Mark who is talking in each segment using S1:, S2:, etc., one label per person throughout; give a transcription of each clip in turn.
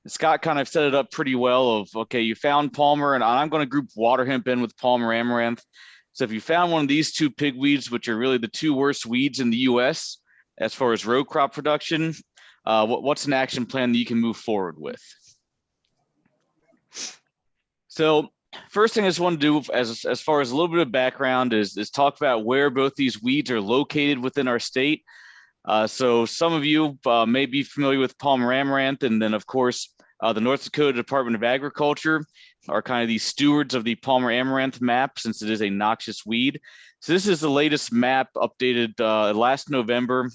S1: Scott kind of set it up pretty well of, okay, you found Palmer, and I'm going to group water hemp in with Palmer Amaranth. So if you found one of these two pigweeds, which are really the two worst weeds in the U.S. as far as row crop production, what's an action plan that you can move forward with? So first thing I just want to do as far as a little bit of background is talk about where both these weeds are located within our state. So some of you may be familiar with Palmer Amaranth, and then of course the North Dakota Department of Agriculture are kind of the stewards of the Palmer Amaranth map since it is a noxious weed. So this is the latest map updated last November.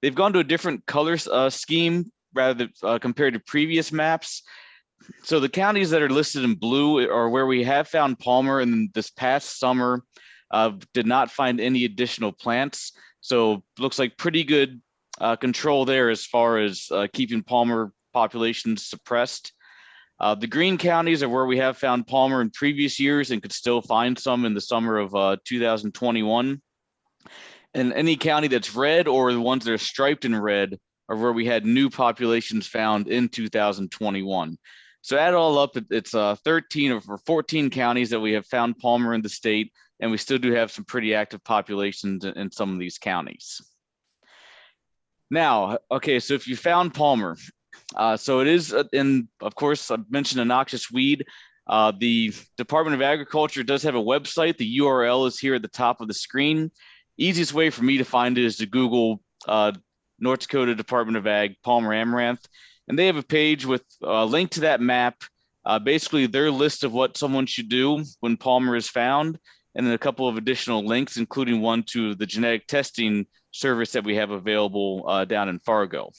S1: They've gone to a different color scheme rather than compared to previous maps. So the counties that are listed in blue are where we have found Palmer, and this past summer did not find any additional plants. So looks like pretty good control there as far as keeping Palmer populations suppressed. The green counties are where we have found Palmer in previous years and could still find some in the summer of 2021. And any county that's red or the ones that are striped in red are where we had new populations found in 2021. So add it all up, it's 13 or 14 counties that we have found Palmer in the state, and we still do have some pretty active populations in some of these counties. Now, okay, so if you found Palmer, so it is of course, I mentioned a noxious weed. The Department of Agriculture does have a website. The URL is here at the top of the screen. Easiest way for me to find it is to Google North Dakota Department of Ag, Palmer Amaranth, and they have a page with a link to that map, basically their list of what someone should do when Palmer is found, and then a couple of additional links, including one to the genetic testing service that we have available down in Fargo.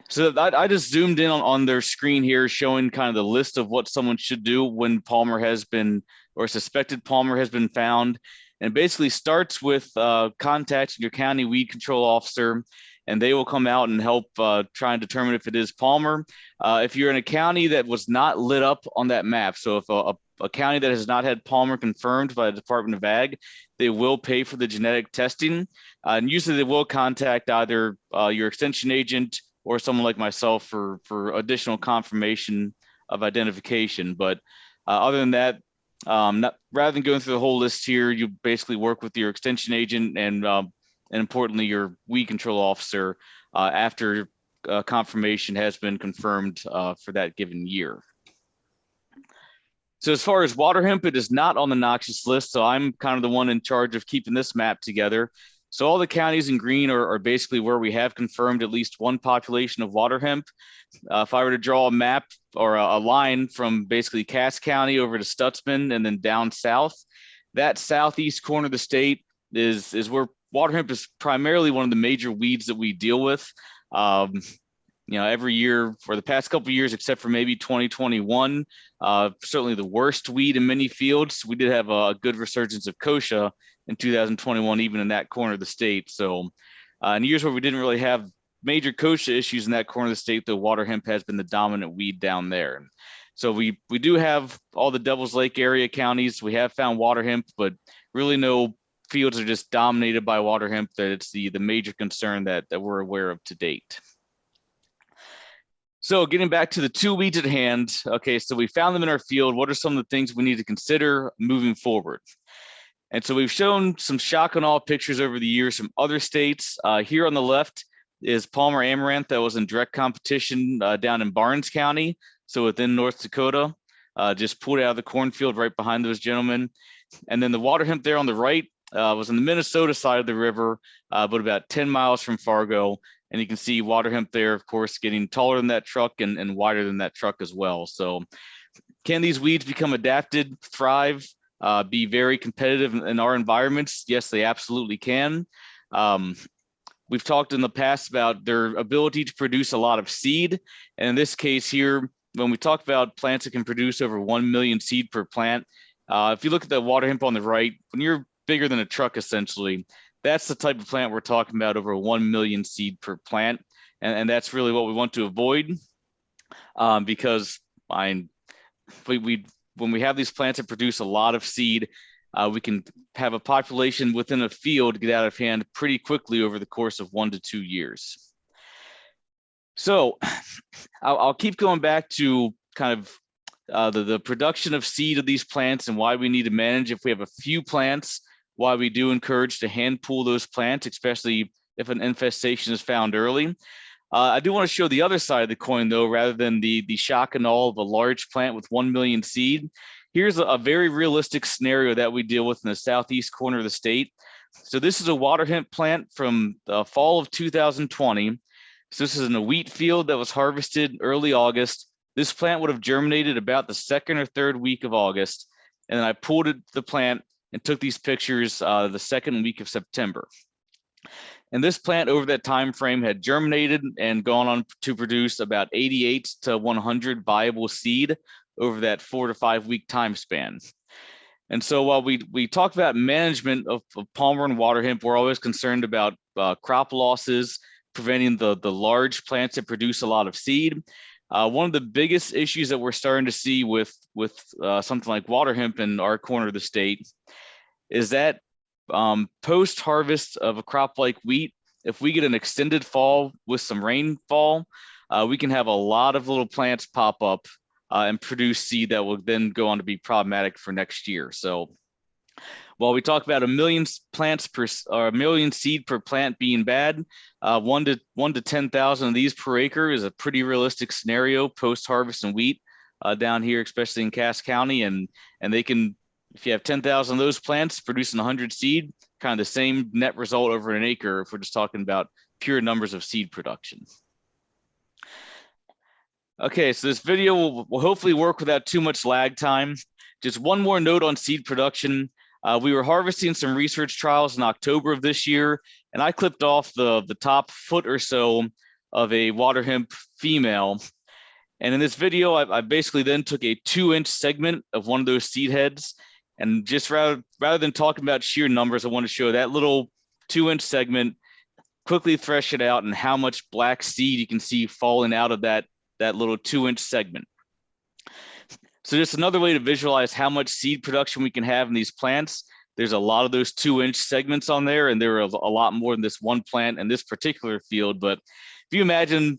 S1: So I just zoomed in on their screen here, showing kind of the list of what someone should do when Palmer has been, or suspected Palmer has been found. And basically starts with contacting your county weed control officer, and they will come out and help try and determine if it is Palmer. If you're in a county that was not lit up on that map, so if a county that has not had Palmer confirmed by the Department of Ag, they will pay for the genetic testing. And usually they will contact either your extension agent or someone like myself for additional confirmation of identification. But other than that, rather than going through the whole list here, you basically work with your extension agent and importantly, your weed control officer after confirmation has been confirmed for that given year. So as far as water hemp, it is not on the noxious list. So I'm kind of the one in charge of keeping this map together. So all the counties in green are basically where we have confirmed at least one population of water hemp. If I were to draw a map or a line from basically Cass County over to Stutzman and then down south, that southeast corner of the state is where water hemp is primarily one of the major weeds that we deal with. Every year for the past couple of years, except for maybe 2021, certainly the worst weed in many fields. We did have a good resurgence of kochia in 2021, even in that corner of the state. So in years where we didn't really have major kochia issues in that corner of the state, the water hemp has been the dominant weed down there. So we do have all the Devil's Lake area counties. We have found water hemp, but really no fields are just dominated by water hemp. That it's the major concern that we're aware of to date. So getting back to the two weeds at hand, okay, so we found them in our field. What are some of the things we need to consider moving forward? And so we've shown some shock and awe pictures over the years from other states. Here on the left is Palmer Amaranth that was in direct competition down in Barnes County, so within North Dakota, just pulled out of the cornfield right behind those gentlemen. And then the water hemp there on the right was on the Minnesota side of the river, but about 10 miles from Fargo. And you can see water hemp there, of course, getting taller than that truck and wider than that truck as well. So can these weeds become adapted, thrive, be very competitive in our environments? Yes, they absolutely can. We've talked in the past about their ability to produce a lot of seed. And in this case here, when we talk about plants that can produce over 1 million seed per plant, if you look at the water hemp on the right, when you're bigger than a truck, essentially, that's the type of plant we're talking about, over 1 million seed per plant. And that's really what we want to avoid because when we have these plants that produce a lot of seed, we can have a population within a field get out of hand pretty quickly over the course of 1 to 2 years. So I'll keep going back to kind of the production of seed of these plants and why we need to manage. If we have a few plants, why we do encourage to hand pull those plants, especially if an infestation is found early. I do want to show the other side of the coin, though, rather than the shock and awe of a large plant with 1 million seed. Here's a very realistic scenario that we deal with in the southeast corner of the state. So this is a water hemp plant from the fall of 2020. So this is in a wheat field that was harvested early August. This plant would have germinated about the second or third week of August. And then I pulled the plant and took these pictures the second week of September. And this plant over that time frame had germinated and gone on to produce about 88 to 100 viable seed over that 4 to 5 week time span. And so while we talk about management of Palmer and water hemp, we're always concerned about crop losses, preventing the large plants that produce a lot of seed. One of the biggest issues that we're starting to see with something like water hemp in our corner of the state is that post-harvest of a crop like wheat, if we get an extended fall with some rainfall, we can have a lot of little plants pop up and produce seed that will then go on to be problematic for next year. So while we talk about 1 million plants per or 1 million seed per plant being bad, 1 to 10,000 of these per acre is a pretty realistic scenario post-harvest in wheat down here, especially in Cass County, and they can, if you have 10,000 of those plants producing 100 seed, kind of the same net result over an acre if we're just talking about pure numbers of seed production. Okay, so this video will hopefully work without too much lag time. Just one more note on seed production. We were harvesting some research trials in October of this year, and I clipped off the top foot or so of a water hemp female. And in this video, I basically then took a 2-inch segment of one of those seed heads, and just rather than talking about sheer numbers, I want to show that little 2-inch segment, quickly thresh it out, and how much black seed you can see falling out of that little 2-inch segment. So just another way to visualize how much seed production we can have in these plants. There's a lot of those 2-inch segments on there, and there are a lot more in this one plant in this particular field. But if you imagine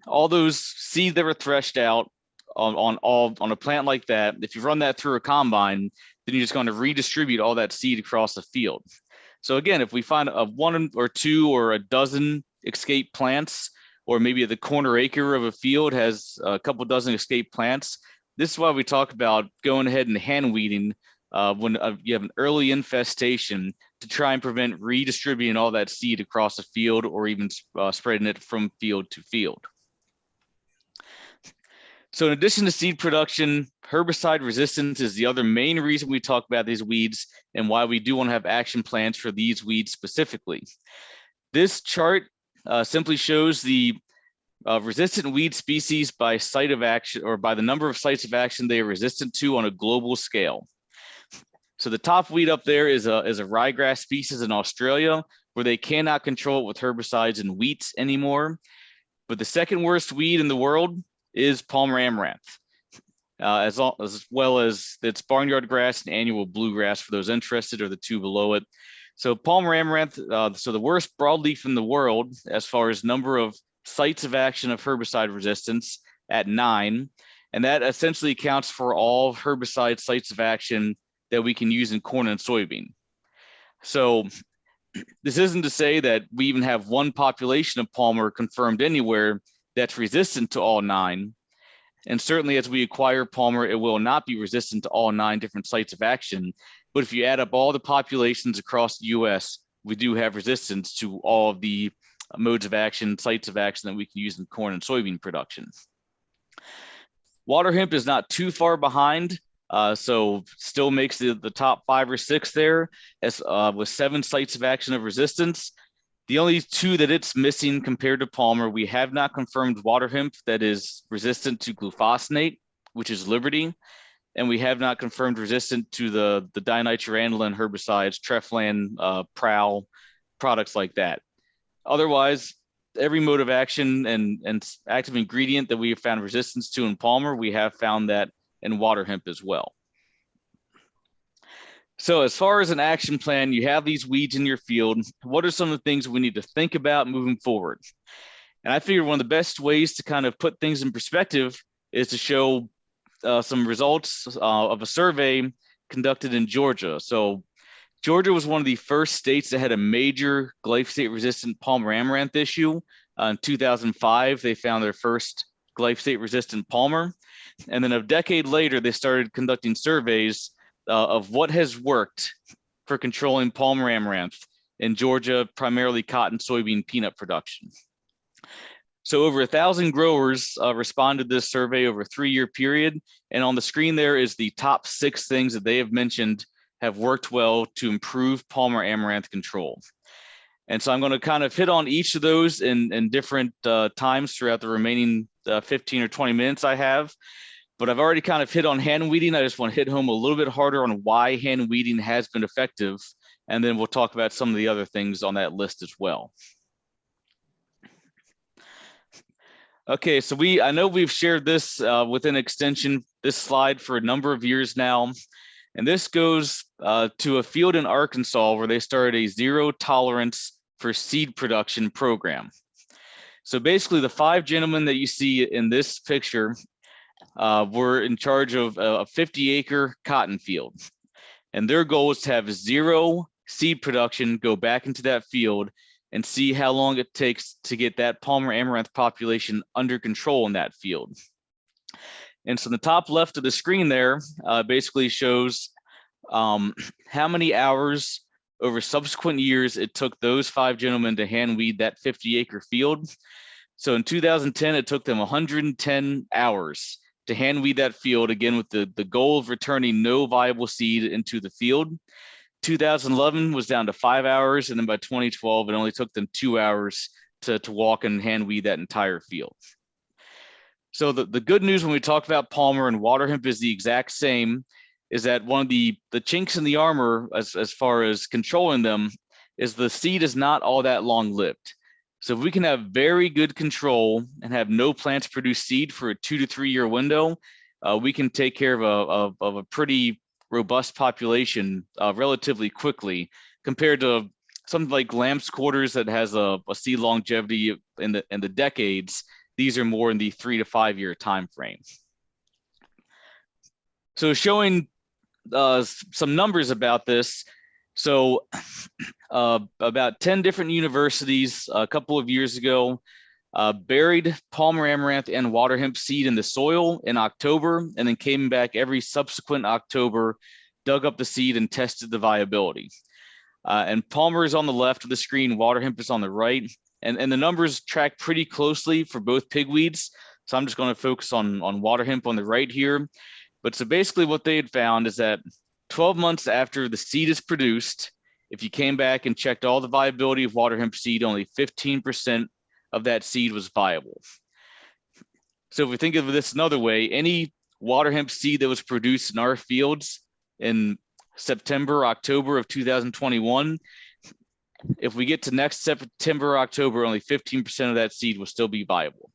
S1: all those seed that were threshed out on a plant like that, if you run that through a combine, then you're just going to redistribute all that seed across the field. So again, if we find a 1 or 2 or a dozen escaped plants, or maybe the corner acre of a field has a couple dozen escaped plants, this is why we talk about going ahead and hand weeding when you have an early infestation to try and prevent redistributing all that seed across the field, or even spreading it from field to field. So in addition to seed production, herbicide resistance is the other main reason we talk about these weeds and why we do want to have action plans for these weeds specifically. This chart simply shows the resistant weed species by site of action, or by the number of sites of action they are resistant to on a global scale. So the top weed up there is a ryegrass species in Australia, where they cannot control it with herbicides in wheat anymore. But the second worst weed in the world is Palmer Amaranth, as well as its barnyard grass and annual bluegrass for those interested, or the two below it. So Palmer Amaranth, so the worst broadleaf in the world as far as number of sites of action of herbicide resistance at 9, and that essentially accounts for all herbicide sites of action that we can use in corn and soybean. So this isn't to say that we even have one population of Palmer confirmed anywhere that's resistant to all 9. And certainly as we acquire Palmer, it will not be resistant to all 9 different sites of action. But if you add up all the populations across the US, we do have resistance to all of the modes of action, sites of action that we can use in corn and soybean production. Water hemp is not too far behind, so still makes the top 5 or 6 there, as with 7 sites of action of resistance. The only 2 that it's missing compared to Palmer, we have not confirmed water hemp that is resistant to glufosinate, which is Liberty, and we have not confirmed resistant to the dinitroaniline herbicides, Treflan, Prowl, products like that. Otherwise, every mode of action and active ingredient that we have found resistance to in Palmer, we have found that in water hemp as well. So as far as an action plan, you have these weeds in your field. What are some of the things we need to think about moving forward? And I figured one of the best ways to kind of put things in perspective is to show some results of a survey conducted in Georgia. So Georgia was one of the first states that had a major glyphosate-resistant Palmer Amaranth issue. In 2005, they found their first glyphosate-resistant Palmer. And then a decade later, they started conducting surveys of what has worked for controlling Palmer Amaranth in Georgia, primarily cotton, soybean, peanut production. So over 1,000 growers responded to this survey over a 3-year period. And on the screen there is the top 6 things that they have mentioned have worked well to improve Palmer Amaranth control. And so I'm going to kind of hit on each of those in different times throughout the remaining 15 or 20 minutes I have. But I've already kind of hit on hand weeding. I just want to hit home a little bit harder on why hand weeding has been effective. And then we'll talk about some of the other things on that list as well. Okay, so I know we've shared this within Extension, this slide, for a number of years now. And this goes to a field in Arkansas where they started a zero tolerance for seed production program. So basically the 5 gentlemen that you see in this picture were in charge of a 50-acre cotton field. And their goal was to have 0 seed production go back into that field and see how long it takes to get that Palmer Amaranth population under control in that field. And so the top left of the screen there basically shows how many hours over subsequent years it took those 5 gentlemen to hand weed that 50-acre field. So in 2010, it took them 110 hours to hand weed that field, again with the goal of returning no viable seed into the field. 2011 was down to 5 hours, and then by 2012, it only took them 2 hours to walk and hand weed that entire field. So the good news when we talk about Palmer and water hemp is the exact same, is that one of the chinks in the armor as far as controlling them is the seed is not all that long lived. So if we can have very good control and have no plants produce seed for a 2 to 3 year window, we can take care of a pretty robust population relatively quickly, compared to something like lamb's quarters that has a seed longevity in the decades. These are more in the 3 to 5 year time frame. So showing some numbers about this. So about 10 different universities a couple of years ago buried Palmer Amaranth and water hemp seed in the soil in October, and then came back every subsequent October, dug up the seed and tested the viability. And Palmer is on the left of the screen, water hemp is on the right. And the numbers track pretty closely for both pigweeds. So I'm just going to focus on water hemp on the right here. But so basically what they had found is that 12 months after the seed is produced, if you came back and checked all the viability of water hemp seed, only 15% of that seed was viable. So if we think of this another way, any water hemp seed that was produced in our fields in September, October of 2021, if we get to next September, October, only 15% of that seed will still be viable.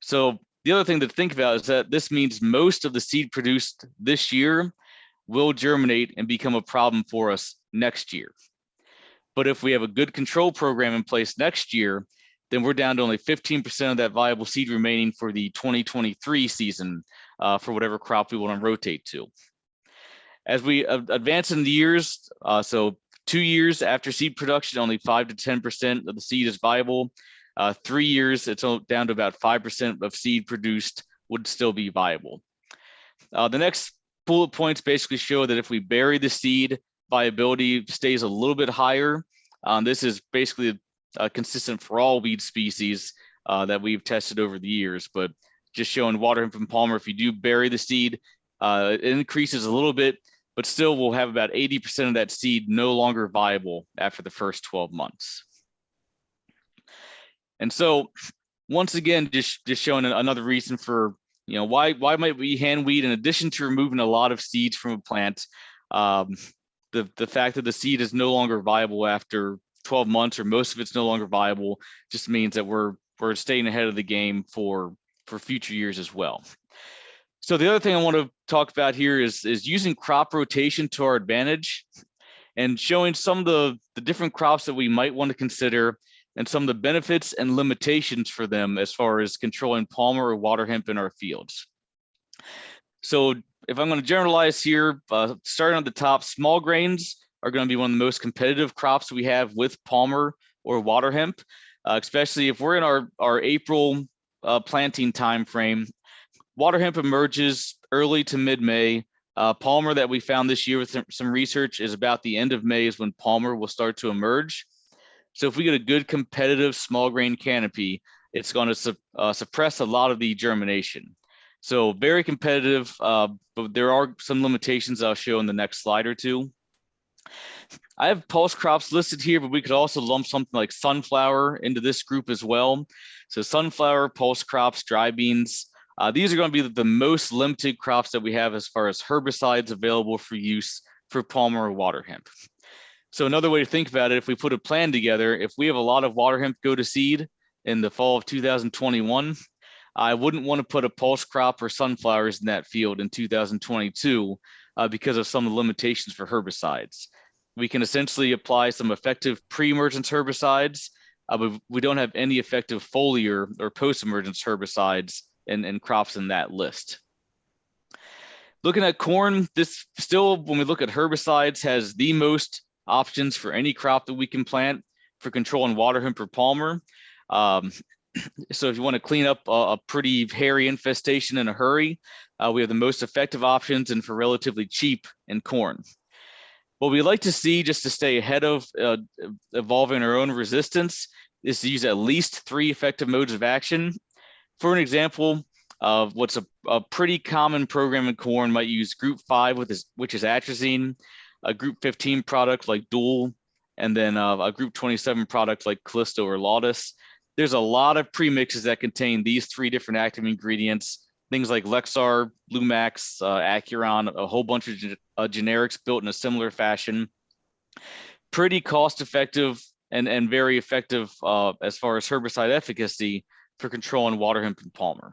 S1: So the other thing to think about is that this means most of the seed produced this year will germinate and become a problem for us next year. But if we have a good control program in place next year, then we're down to only 15% of that viable seed remaining for the 2023 season for whatever crop we want to rotate to. As we advance in the years, so 2 years after seed production, only 5 to 10% of the seed is viable. 3 years, it's down to about 5% of seed produced would still be viable. The next bullet points basically show that if we bury the seed, viability stays a little bit higher. This is basically consistent for all weed species that we've tested over the years, but just showing water hemp and Palmer, if you do bury the seed, it increases a little bit, but still we'll have about 80% of that seed no longer viable after the first 12 months. And so once again, just showing another reason for, why might we hand weed in addition to removing a lot of seeds from a plant. The fact that the seed is no longer viable after 12 months, or most of it's no longer viable, just means that we're staying ahead of the game for future years as well. So the other thing I want to talk about here is using crop rotation to our advantage, and showing some of the different crops that we might want to consider and some of the benefits and limitations for them as far as controlling palmer or water hemp in our fields. So if I'm going to generalize here, starting on the top, small grains are going to be one of the most competitive crops we have with palmer or water hemp, especially if we're in our April planting time frame. Water hemp emerges early to mid-May. Palmer that we found this year with some research is about the end of May is when palmer will start to emerge. So if we get a good competitive small grain canopy, it's going to suppress a lot of the germination. So very competitive, but there are some limitations I'll show in the next slide or two. I have pulse crops listed here, but we could also lump something like sunflower into this group as well. So sunflower, pulse crops, dry beans, these are going to be the most limited crops that we have as far as herbicides available for use for palmer or water hemp. So another way to think about it, if we put a plan together, if we have a lot of water hemp go to seed in the fall of 2021, I wouldn't want to put a pulse crop or sunflowers in that field in 2022 because of some of the limitations for herbicides. We can essentially apply some effective pre-emergence herbicides, but we don't have any effective foliar or post-emergence herbicides in crops in that list. Looking at corn, this still, when we look at herbicides, has the most options for any crop that we can plant for controlling water hemp or palmer. So if you want to clean up a pretty hairy infestation in a hurry, we have the most effective options and for relatively cheap in corn. What we like to see just to stay ahead of evolving our own resistance is to use at least 3 effective modes of action. For an example, what's a pretty common program in corn might use group 5, which is atrazine, a group 15 product like Dual, and then a group 27 product like Callisto or Laudis. There's a lot of premixes that contain these 3 different active ingredients, things like Lexar, Lumax, Acuron, a whole bunch of generics built in a similar fashion. Pretty cost effective and very effective as far as herbicide efficacy for controlling water hemp and palmer.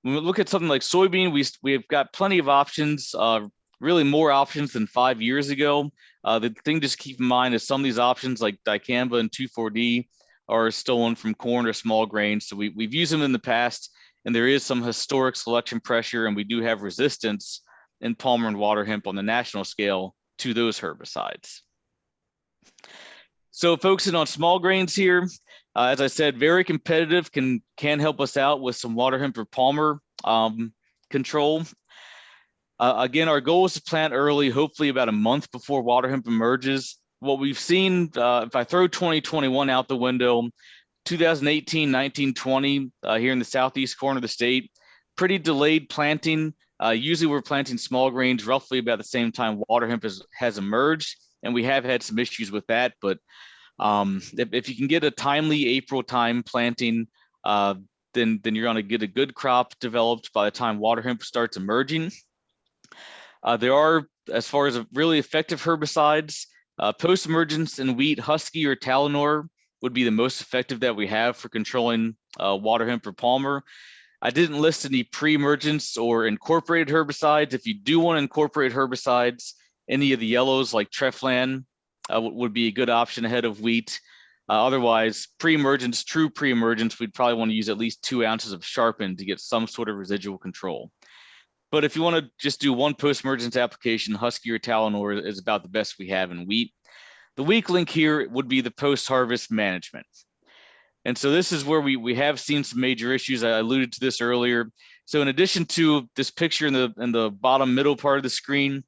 S1: When we look at something like soybean, we've got plenty of options, really more options than 5 years ago. The thing just keep in mind is some of these options like dicamba and 2,4-D are stolen from corn or small grains. So we've used them in the past, and there is some historic selection pressure, and we do have resistance in palmer and water hemp on the national scale to those herbicides. So focusing on small grains here, as I said, very competitive, can help us out with some water hemp or palmer control. Again, our goal is to plant early, hopefully about a month before water hemp emerges. What we've seen, if I throw 2021 out the window, 2018, 19, 20 here in the southeast corner of the state, pretty delayed planting. Usually we're planting small grains roughly about the same time water hemp has emerged, and we have had some issues with that. But if you can get a timely April time planting, then you're going to get a good crop developed by the time water hemp starts emerging. There are, as far as really effective herbicides, post-emergence in wheat, Husky or Talinor would be the most effective that we have for controlling water hemp or palmer. I didn't list any pre-emergence or incorporated herbicides. If you do want to incorporate herbicides, any of the yellows like Treflan would be a good option ahead of wheat. Otherwise, pre-emergence, true pre-emergence, we'd probably want to use at least 2 ounces of Sharpen to get some sort of residual control. But if you want to just do one post-emergence application, Husky or Talinor is about the best we have in wheat. The weak link here would be the post-harvest management. And so this is where we have seen some major issues. I alluded to this earlier. So in addition to this picture in the bottom middle part of the screen,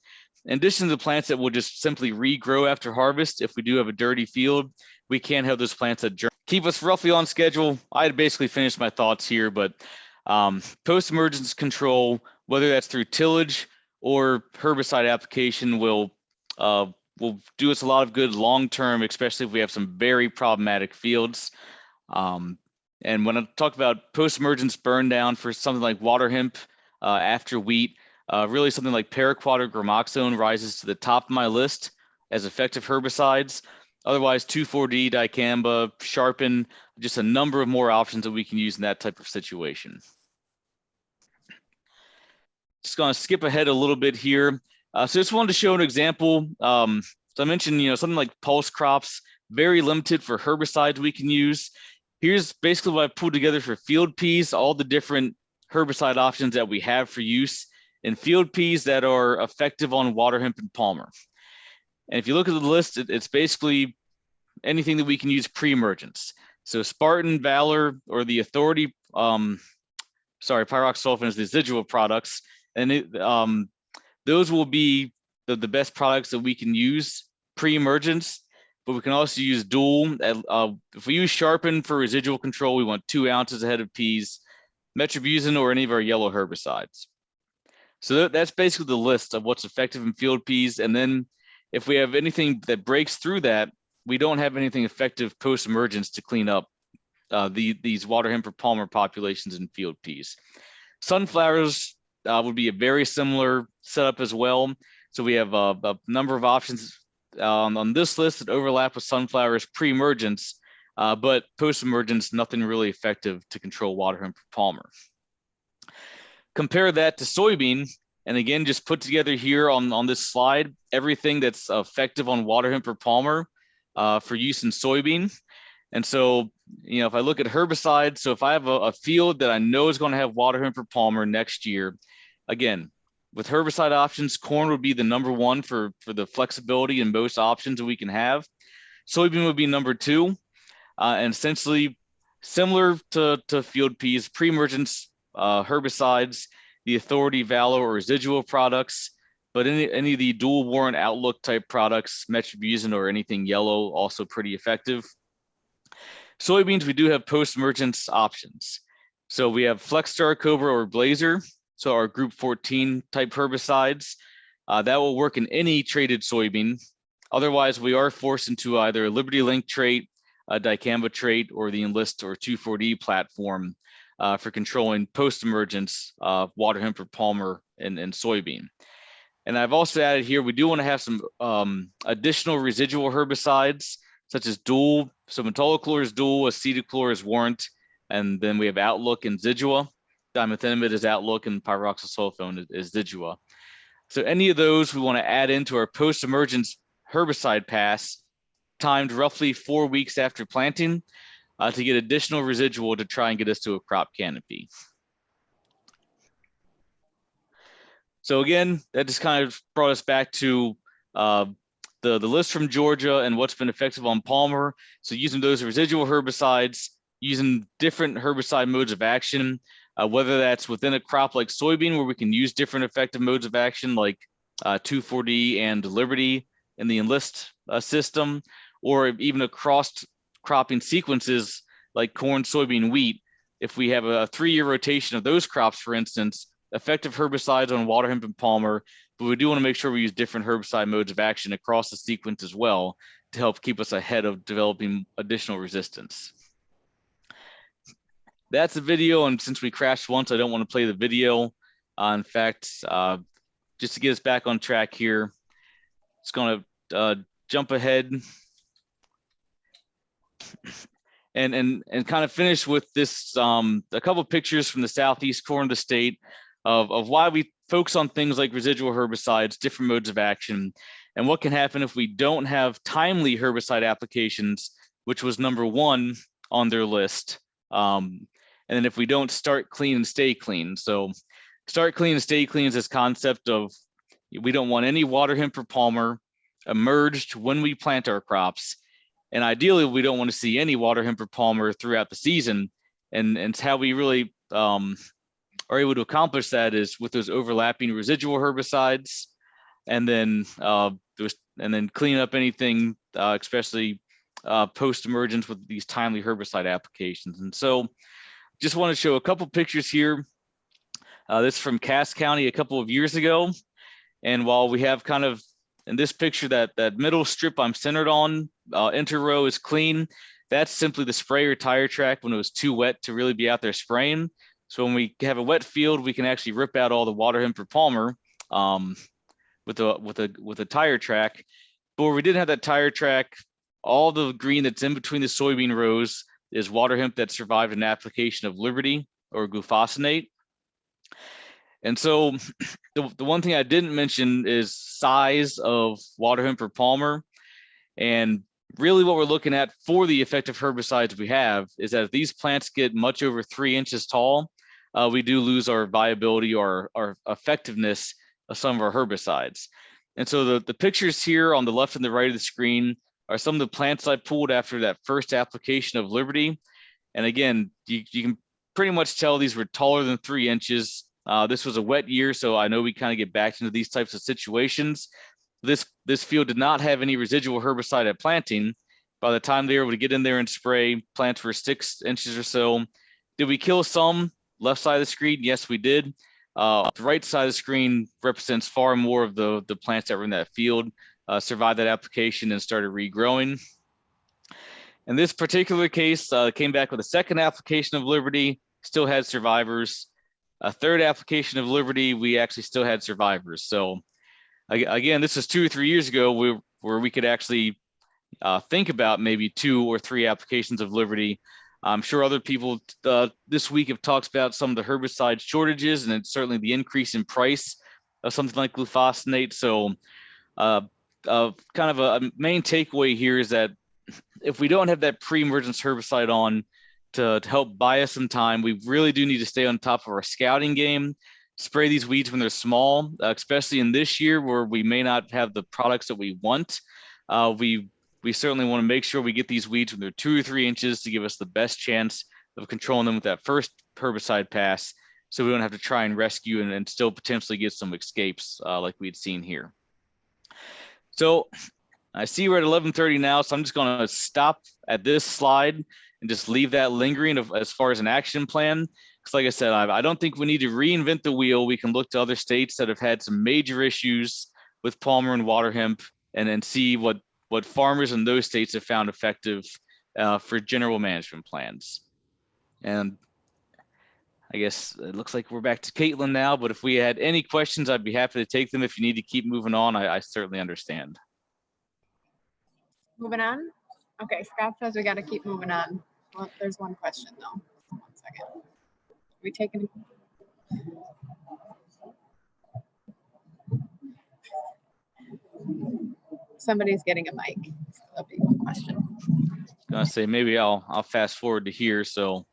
S1: in addition to the plants that will just simply regrow after harvest, if we do have a dirty field, we can't have those plants that keep us roughly on schedule. I had basically finished my thoughts here, but post-emergence control, whether that's through tillage or herbicide application, will do us a lot of good long-term, especially if we have some very problematic fields. And when I talk about post-emergence burn down for something like water hemp after wheat, really something like paraquat or gramoxone rises to the top of my list as effective herbicides. Otherwise, 2,4-D, dicamba, Sharpen, just a number of more options that we can use in that type of situation. Just going to skip ahead a little bit here. So just wanted to show an example. So I mentioned, something like pulse crops. very limited for herbicides we can use. Here's basically what I pulled together for field peas, all the different herbicide options that we have for use in field peas that are effective on water hemp and palmer. And if you look at the list, it's basically anything that we can use pre-emergence. So Spartan, Valor, or the Authority, pyroxasulfone is the residual products, and those will be the best products that we can use pre-emergence. But we can also use dual. If we use Sharpen for residual control, we want 2 ounces a head of peas, metribuzin or any of our yellow herbicides. So that's basically the list of what's effective in field peas. And then if we have anything that breaks through that, we don't have anything effective post-emergence to clean up these water hemp or palmer populations in field peas. Sunflowers would be a very similar setup as well. So we have a number of options on this list that overlap with sunflowers pre-emergence, but post-emergence, nothing really effective to control water hemp or palmer. Compare that to soybean, and again, just put together here on this slide everything that's effective on water hemp or palmer for use in soybean. And so, if I look at herbicides, so if I have a field that I know is going to have water hemp or palmer next year, again, with herbicide options, corn would be the number one for the flexibility and most options that we can have. Soybean would be number 2, and essentially similar to field peas, pre-emergence herbicides, the Authority, Valor, or residual products, but any of the dual warrant outlook type products, metribuzin or anything yellow, also pretty effective. Soybeans, we do have post-emergence options. So we have FlexStar, Cobra, or Blazer. So our group 14 type herbicides, that will work in any traded soybean. Otherwise, we are forced into either a Liberty Link trait, a dicamba trait, or the Enlist or 2,4-D platform for controlling post-emergence water hemp or palmer and soybean. And I've also added here, we do want to have some additional residual herbicides, such as dual. So metolachlor is dual, acetochlor is warrant, and then we have Outlook and Zidua. Dimethenamide is Outlook, and pyroxasulfone is Zidua. So any of those we want to add into our post-emergence herbicide pass, timed roughly 4 weeks after planting, to get additional residual to try and get us to a crop canopy. So again, that just kind of brought us back to the list from Georgia and what's been effective on palmer. So using those residual herbicides, using different herbicide modes of action, whether that's within a crop like soybean, where we can use different effective modes of action like 2,4-D and Liberty in the Enlist system, or even across cropping sequences like corn, soybean, wheat. If we have a 3-year rotation of those crops, for instance, effective herbicides on water hemp and palmer, but we do want to make sure we use different herbicide modes of action across the sequence as well to help keep us ahead of developing additional resistance. That's the video, and since we crashed once, I don't want to play the video. In fact, just to get us back on track here, it's going to jump ahead and kind of finish with this a couple of pictures from the southeast corner of the state of why we focus on things like residual herbicides, different modes of action, and what can happen if we don't have timely herbicide applications, which was number 1 on their list. And then if we don't start clean and stay clean. So start clean and stay clean is this concept of we don't want any water hemp or palmer emerged when we plant our crops. And ideally, we don't want to see any water hemp or palmer throughout the season. And it's how we really are able to accomplish that is with those overlapping residual herbicides, and then clean up anything, especially post-emergence with these timely herbicide applications. And so just want to show a couple pictures here. This is from Cass County a couple of years ago. And while we have kind of in this picture that middle strip I'm centered on, inter-row is clean. That's simply the sprayer tire track when it was too wet to really be out there spraying. So when we have a wet field, we can actually rip out all the water hemp or palmer with a tire track. But where we didn't have that tire track, all the green that's in between the soybean rows is water hemp that survived an application of Liberty or glufosinate. And so the one thing I didn't mention is size of water hemp or palmer. And Really what we're looking at for the effective herbicides we have is that if these plants get much over 3 inches tall, we do lose our viability or our effectiveness of some of our herbicides. And so the pictures here on the left and the right of the screen are some of the plants I pulled after that first application of Liberty. And again, you can pretty much tell these were taller than 3 inches. This was a wet year, so I know we kind of get back into these types of situations. This field did not have any residual herbicide at planting. By the time they were able to get in there and spray, plants were 6 inches or so. Did we kill some? Left side of the screen, yes, we did. The right side of the screen represents far more of the plants that were in that field, survived that application and started regrowing. In this particular case, came back with a second application of Liberty, still had survivors. A third application of Liberty, we actually still had survivors. So again, this was 2 or 3 years ago where we could actually think about maybe 2 or 3 applications of Liberty. I'm sure other people this week have talked about some of the herbicide shortages and it's certainly the increase in price of something like glufosinate. So kind of a main takeaway here is that if we don't have that pre-emergence herbicide on to help buy us some time, we really do need to stay on top of our scouting game, spray these weeds when they're small, especially in this year where we may not have the products that we want. We certainly want to make sure we get these weeds when they're 2 or 3 inches to give us the best chance of controlling them with that first herbicide pass, so we don't have to try and rescue and still potentially get some escapes like we'd seen here. So I see we're at 11:30 now, so I'm just going to stop at this slide and just leave that lingering as far as an action plan. Because like I said, I don't think we need to reinvent the wheel. We can look to other states that have had some major issues with Palmer and water hemp and then see what farmers in those states have found effective for general management plans. And I guess it looks like we're back to Caitlin now, but if we had any questions, I'd be happy to take them. If you need to keep moving on, I certainly understand.
S2: Moving on? Okay, Scott says we got to keep moving on. Well, there's one question though. 1 second. Are we taking? Somebody's getting a mic. So that'll be one question.
S1: I was gonna say maybe I'll fast forward to here. So